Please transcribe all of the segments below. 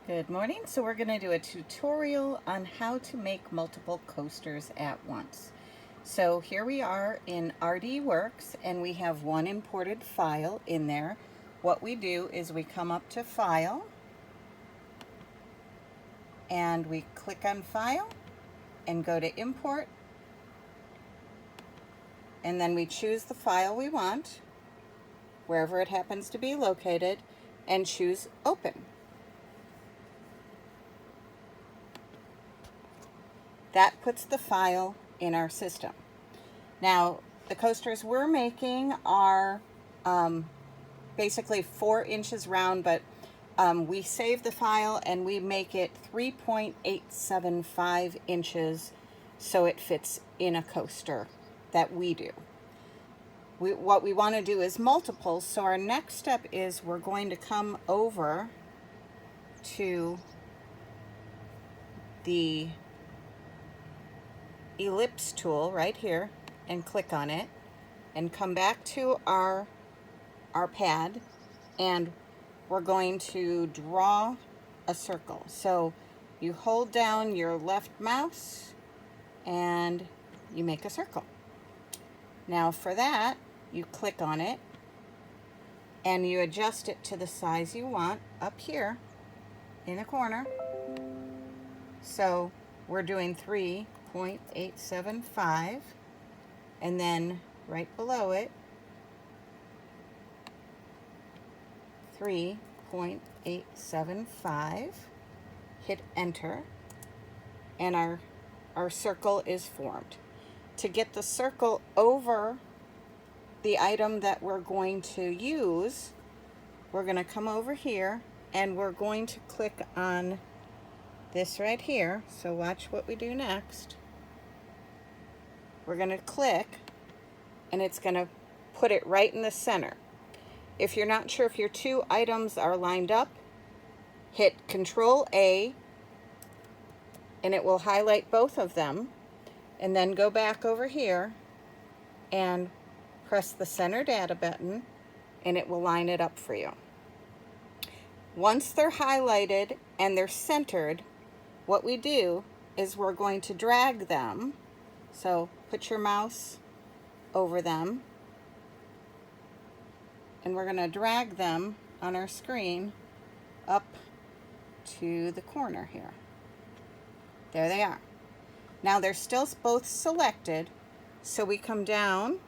Good morning. So we're going to do a tutorial on how to make multiple coasters at once. So here we are in RD Works and we have one imported file in there. What we do is we come up to File and we click on File and go to Import, and then we choose the file we want, wherever it happens to be located, and choose Open. That puts the file in our system. Now, the coasters we're making are basically 4 inches round, but we save the file and we make it 3.875 inches so it fits in a coaster that we do. What we want to do is multiples, so our next step is we're going to come over to the ellipse tool right here and click on it and come back to our pad, and we're going to draw a circle. So you hold down your left mouse and you make a circle. Now for that, you click on it and you adjust it to the size you want up here in the corner. So we're doing 3.875, and then right below it 3.875. Hit enter and our circle is formed. To get the circle over the item that we're going to use, we're going to come over here and we're going to click on this right here. So watch what we do next. We're going to click and it's going to put it right in the center. If you're not sure if your two items are lined up, hit Control A and it will highlight both of them, and then go back over here and press the center data button and it will line it up for you. Once they're highlighted and they're centered, what we do is we're going to drag them. So put your mouse over them and we're going to drag them on our screen up to the corner here. There they are. Now they're still both selected, so we come down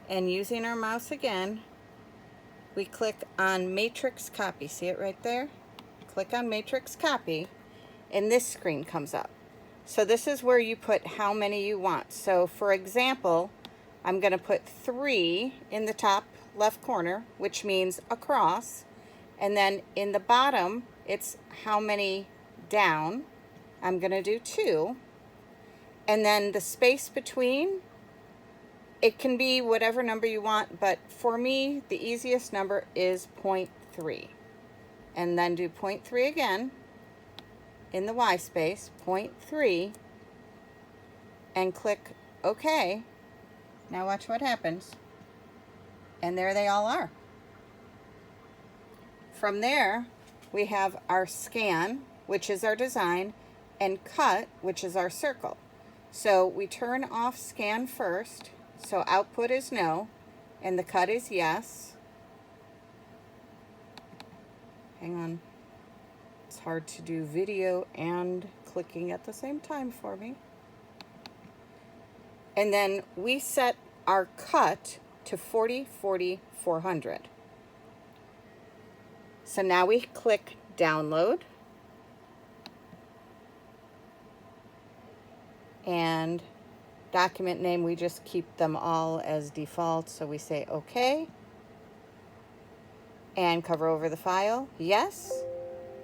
and using our mouse again, we click on Matrix Copy. See it right there? Click on Matrix Copy and this screen comes up. So this is where you put how many you want. So for example, I'm going to put 3 in the top left corner, which means across, and then in the bottom it's how many down. I'm going to do 2, and then the space between, it can be whatever number you want, but for me the easiest number is 0.3, and then do 0.3 again in the Y space, 0.3, and click OK. Now watch what happens. And there they all are. From there, we have our scan, which is our design, and cut, which is our circle. So we turn off scan first, so output is no, and the cut is yes. Hang on. It's hard to do video and clicking at the same time for me. And then we set our cut to 40, 40, 400. So now we click download. And document name, we just keep them all as default, so we say OK. And cover over the file, yes.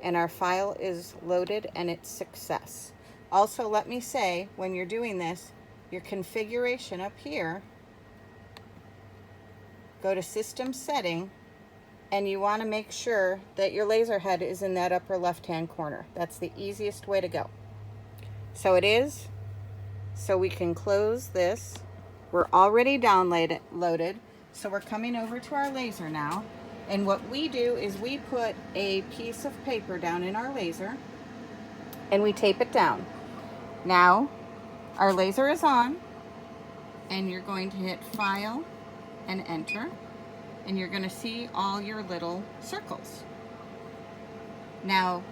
And our file is loaded and it's success. Also, let me say, when you're doing this, your configuration up here, go to System Setting, and you want to make sure that your laser head is in that upper left-hand corner. That's the easiest way to go. So it is. So we can close this. We're already downloaded, so we're coming over to our laser now, And what we do is we put a piece of paper down in our laser and we tape it down. Now, our laser is on, and you're going to hit File and Enter, and you're going to see all your little circles. Now,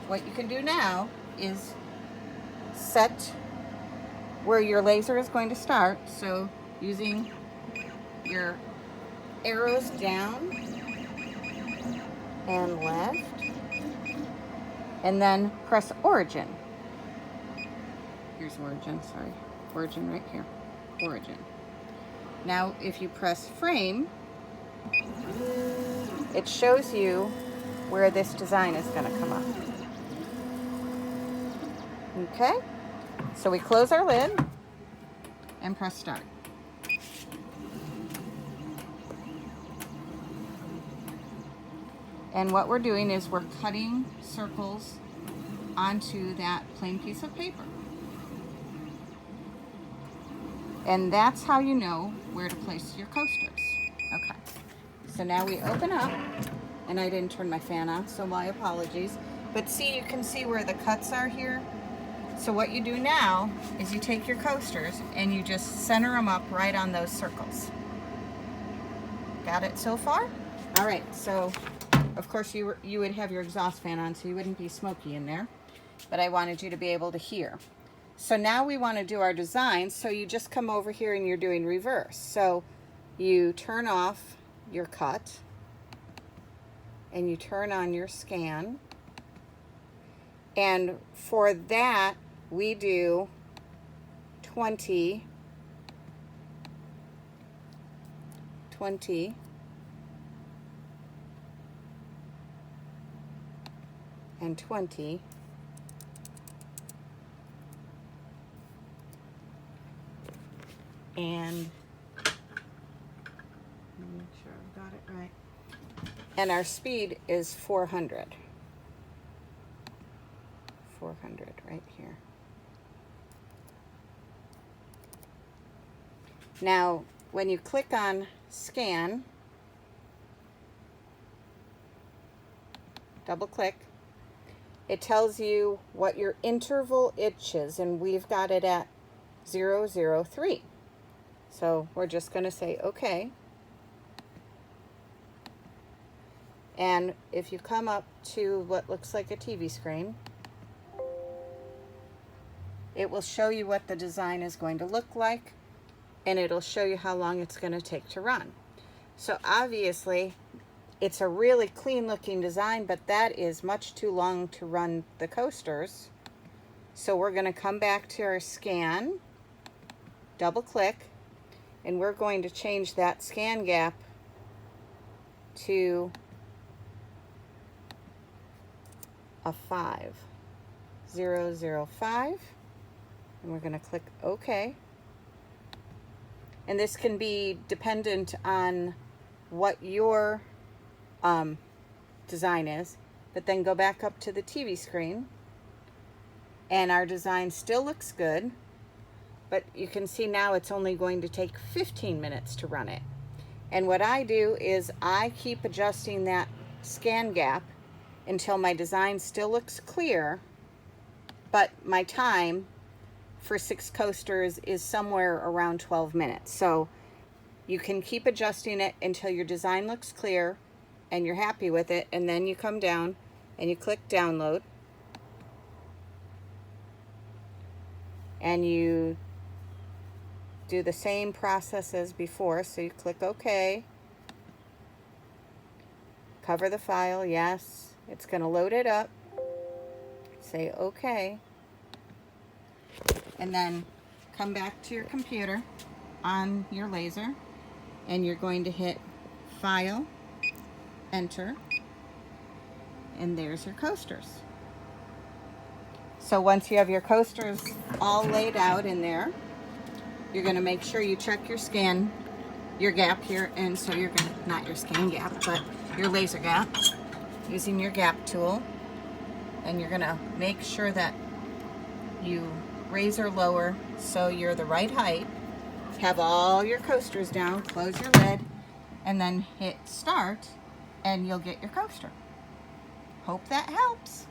what you can do now is set where your laser is going to start. So using your arrows down and left, and then press Origin. Here's Origin, sorry. Origin right here. Origin. Now, if you press Frame, it shows you where this design is going to come up. Okay? So we close our lid and press Start. And what we're doing is we're cutting circles onto that plain piece of paper. And that's how you know where to place your coasters. Okay, so now we open up, and I didn't turn my fan on, so my apologies. But see, you can see where the cuts are here. So what you do now is you take your coasters and you just center them up right on those circles. Got it so far? All right, so of course you would have your exhaust fan on so you wouldn't be smoky in there, but I wanted you to be able to hear. So now we want to do our design, so you just come over here and you're doing reverse. So you turn off your cut and you turn on your scan. And for that, we do 20, and 20. And make sure I've got it right. And our speed is 400. 400 right here. Now, when you click on Scan, double click, it tells you what your interval is, and we've got it at 003. So we're just going to say OK. And if you come up to what looks like a TV screen, it will show you what the design is going to look like, and it'll show you how long it's going to take to run. So obviously, it's a really clean looking design, but that is much too long to run the coasters. So we're going to come back to our scan, double click, and we're going to change that scan gap to a 5, 005, and we're going to click OK. And this can be dependent on what your design is, but then go back up to the TV screen, and our design still looks good, but you can see now it's only going to take 15 minutes to run it. And what I do is I keep adjusting that scan gap until my design still looks clear, but my time for 6 coasters is somewhere around 12 minutes. So you can keep adjusting it until your design looks clear and you're happy with it, and then you come down and you click download, and you do the same process as before. So you click OK, cover the file, yes, it's going to load it up, say OK, and then come back to your computer on your laser, and you're going to hit File, Enter, and there's your coasters. So once you have your coasters all laid out in there, you're going to make sure you check your scan, your gap here, and so you're going to, not your scan gap, but your laser gap, using your gap tool, and you're going to make sure that you raise or lower so you're the right height, have all your coasters down, close your lid, and then hit Start, and you'll get your coaster. Hope that helps.